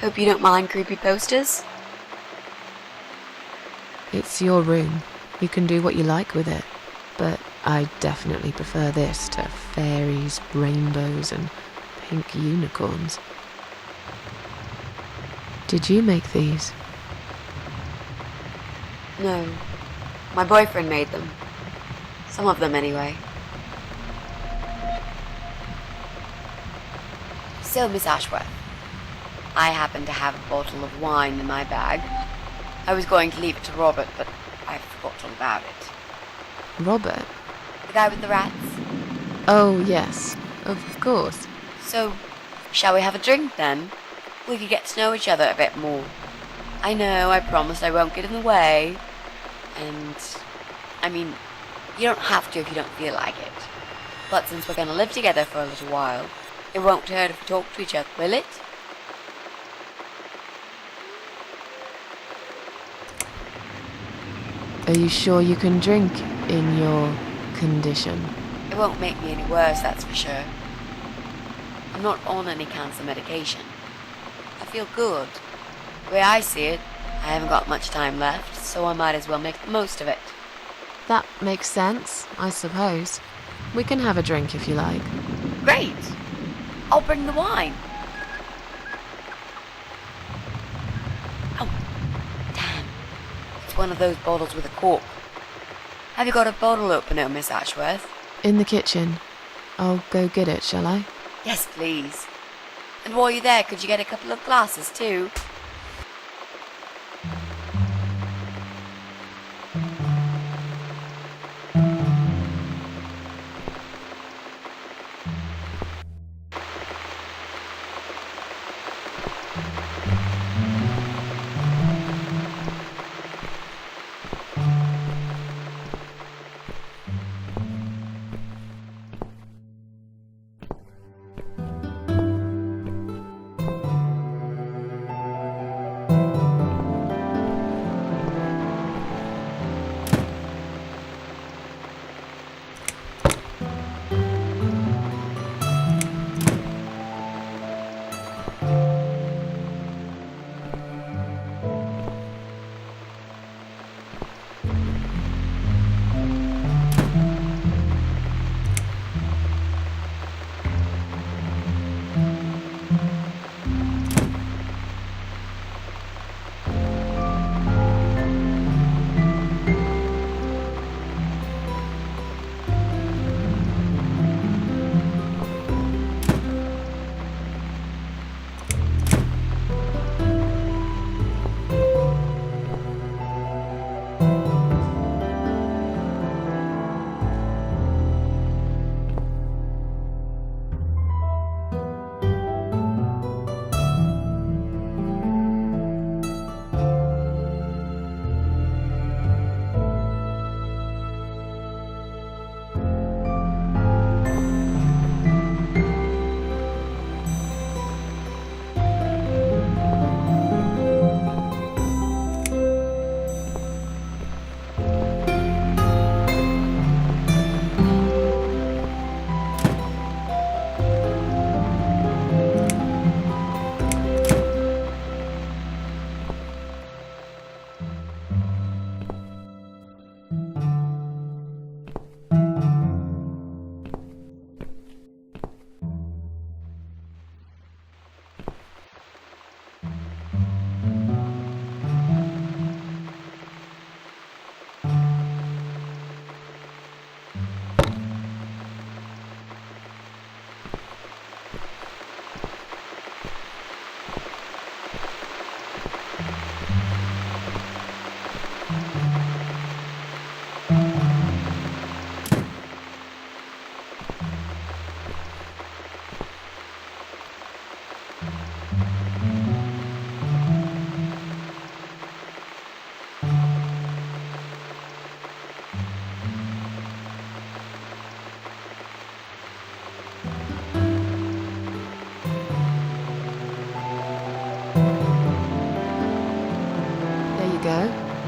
Hope you don't mind creepy posters. It's your room. You can do what you like with it. But I definitely prefer this to fairies, rainbows, and pink unicorns. Did you make these? No. My boyfriend made them. Some of them, anyway. So, Miss Ashworth, I happen to have a bottle of wine in my bag. I was going to leave it to Robert, but I forgot all about it. Robert? The guy with the rats? Oh, yes. Of course. So, shall we have a drink, then? We could get to know each other a bit more. I know, I promised I won't get in the way. And, I mean, you don't have to if you don't feel like it. But since we're going to live together for a little while, it won't hurt if we talk to each other, will it? Are you sure you can drink in your condition? It won't make me any worse, that's for sure. I'm not on any cancer medication. I feel good. The way I see it, I haven't got much time left, so I might as well make the most of it. That makes sense, I suppose. We can have a drink if you like. Great! I'll bring the wine. Oh, damn. It's one of those bottles with a cork. Have you got a bottle opener, Miss Ashworth? In the kitchen. I'll go get it, shall I? Yes, please. And while you're there, could you get a couple of glasses, too?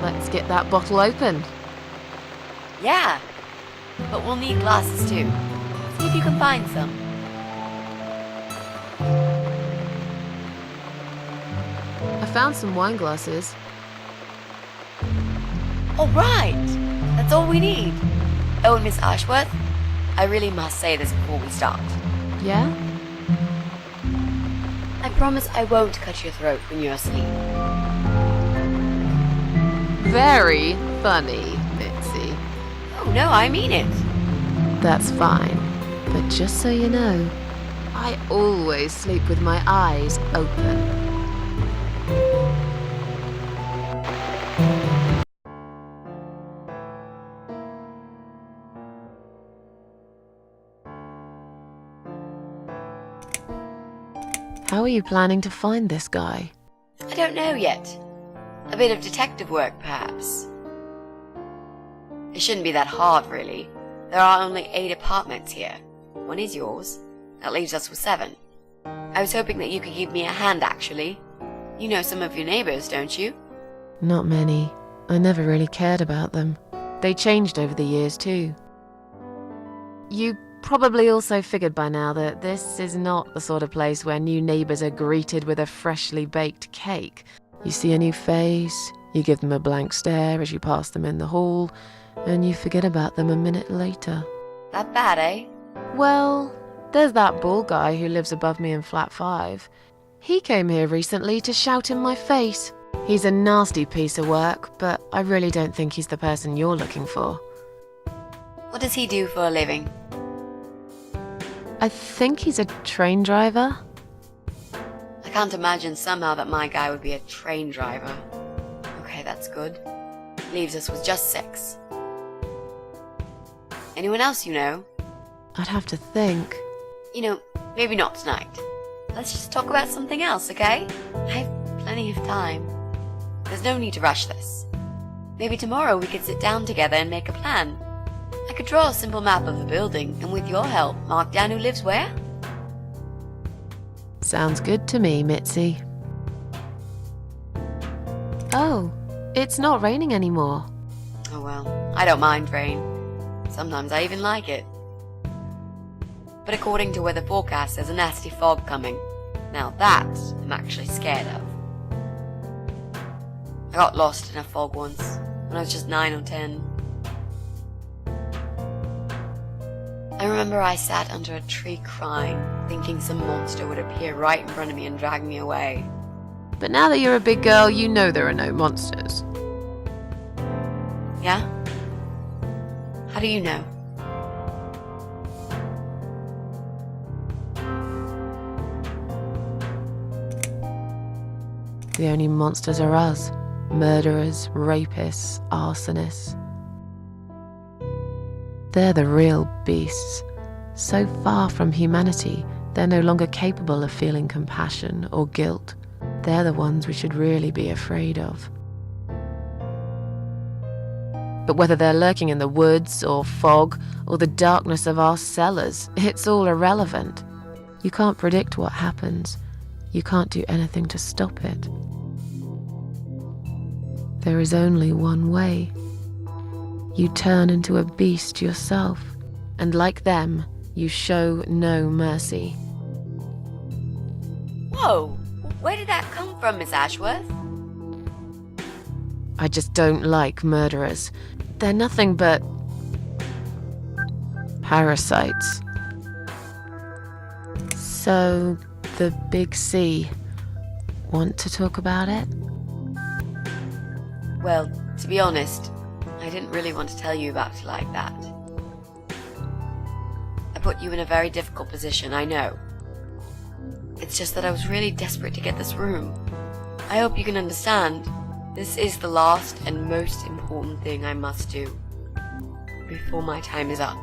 Let's get that bottle open. Yeah, but we'll need glasses too. See if you can find some. found some wine glasses. All right, that's all we need. Oh, and Miss Ashworth, I really must say this before we start. Yeah? I promise I won't cut your throat when you're asleep. Very funny, Mitzi. Oh, no, I mean it. That's fine. But just so you know, I always sleep with my eyes open. How are you planning to find this guy? I don't know yet. A bit of detective work, perhaps. It shouldn't be that hard, really. There are only 8 apartments here. One is yours. That leaves us with 7. I was hoping that you could give me a hand, actually. You know some of your neighbors, don't you? Not many. I never really cared about them. They changed over the years, too. You probably also figured by now that this is not the sort of place where new neighbors are greeted with a freshly baked cake. You see a new face, you give them a blank stare as you pass them in the hall, and you forget about them a minute later. That bad, eh? Well, there's that bald guy who lives above me in flat 5. He came here recently to shout in my face. He's a nasty piece of work, but I really don't think he's the person you're looking for. What does he do for a living? I think he's a train driver. I can't imagine somehow that my guy would be a train driver. Okay, that's good. Leaves us with just 6. Anyone else you know? I'd have to think. You know, maybe not tonight. Let's just talk about something else, okay? I have plenty of time. There's no need to rush this. Maybe tomorrow we could sit down together and make a plan. I could draw a simple map of the building, and with your help, mark down who lives where. Sounds good to me, Mitzi. Oh, it's not raining anymore. Oh well, I don't mind rain. Sometimes I even like it. But according to weather forecast, there's a nasty fog coming. Now that I'm actually scared of. I got lost in a fog once, when I was just 9 or 10. I remember I sat under a tree crying, thinking some monster would appear right in front of me and drag me away. But now that you're a big girl, you know there are no monsters. Yeah? How do you know? The only monsters are us. Murderers, rapists, arsonists. They're the real beasts. So far from humanity, they're no longer capable of feeling compassion or guilt. They're the ones we should really be afraid of. But whether they're lurking in the woods or fog or the darkness of our cellars, it's all irrelevant. You can't predict what happens. You can't do anything to stop it. There is only one way. You turn into a beast yourself, and like them, you show no mercy. Whoa! Where did that come from, Miss Ashworth? I just don't like murderers. They're nothing but parasites. So, the big C. Want to talk about it? Well, to be honest, I didn't really want to tell you about it like that. I put you in a very difficult position, I know. It's just that I was really desperate to get this room. I hope you can understand. This is the last and most important thing I must do before my time is up.